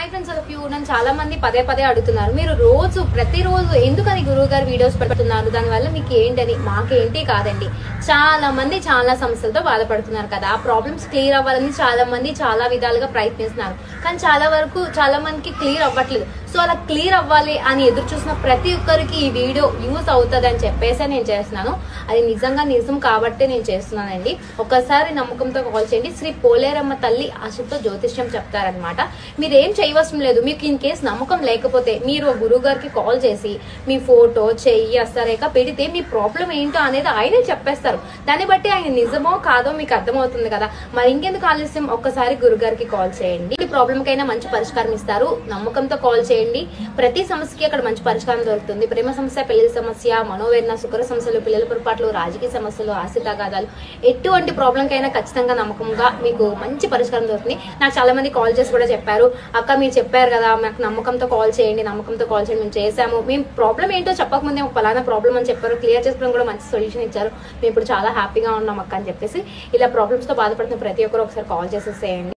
Hi friends, all of you. నన్ను చాలా మంది పదే పదే అడుగుతున్నారు, మీరు ప్రతిరోజు ఎందుకని గురువు గారు వీడియోస్ పెడుతున్నారు, దానివల్ల మీకు ఏంటని. మాకేంటి కాదండి, చాలా మంది చాలా సమస్యలతో బాధపడుతున్నారు కదా. ఆ ప్రాబ్లమ్స్ క్లియర్ అవ్వాలని చాలా మంది చాలా విధాలుగా ప్రయత్నిస్తున్నారు, కానీ చాలా మందికి క్లియర్ అవ్వట్లేదు. సో అలా క్లియర్ అవ్వాలి అని ఎదురు చూసిన ప్రతి ఒక్కరికి ఈ వీడియో యూజ్ అవుతుంది అని చెప్పేసి నేను చేస్తున్నాను. అది నిజం కాబట్టి నేను చేస్తున్నానండి. ఒక్కసారి నమ్మకంతో కాల్ చేయండి. శ్రీ పోలేరమ్మ తల్లి ఆశతో జ్యోతిష్యం చెప్తారనమాట. మీరేం చేయవసరం లేదు. మీకు ఇన్ కేసు నమ్మకం లేకపోతే మీరు గురువు గారికి కాల్ చేసి మీ ఫోటో చెయ్యి అస్తారేక పెడితే మీ ప్రాబ్లం ఏంటో అనేది ఆయనే చెప్పేస్తారు. దాన్ని బట్టి ఆయన నిజమో కాదో మీకు అర్థమవుతుంది కదా. మరి ఇంకెందుకు ఆలస్యం, ఒక్కసారి గురువు గారికి కాల్ చేయండి. ఈ ప్రాబ్లం కైనా మంచి పరిష్కారం ఇస్తారు. నమ్మకంతో కాల్ చేయండి. ప్రతి సమస్యకి అక్కడ మంచి పరిష్కారం దొరుకుతుంది. ప్రేమ సమస్య, పెళ్లి సమస్య, మనోవేదన, శుక్ర సమస్యలు, పిల్లల పొరపాట్లు, రాజకీయ సమస్యలు, ఆస్తితగాదాలు, ఎటువంటి ప్రాబ్లం కైనా ఖచ్చితంగా నమ్మకంగా మీకు మంచి పరిష్కారం దొరుకుతుంది. నాకు చాలా మంది కాల్ చేసి కూడా చెప్పారు, అక్క మీరు చెప్పారు కదా మాకు నమ్మకంతో కాల్ చేయండి మేము చేసాము. మేము ప్రాబ్లం ఏంటో చెప్పకముందే ఒక పలానా ప్రాబ్లం అని చెప్పారు, క్లియర్ చేసుకోవడం కూడా మంచి సొల్యూషన్ ఇచ్చారు, మేము ఇప్పుడు చాలా హ్యాపీగా ఉన్నాం అక్క అని చెప్పేసి. ఇలా ప్రాబ్లమ్స్ తో బాధపడుతున్న ప్రతి ఒక్కరు ఒకసారి కాల్ చేసేసేయండి.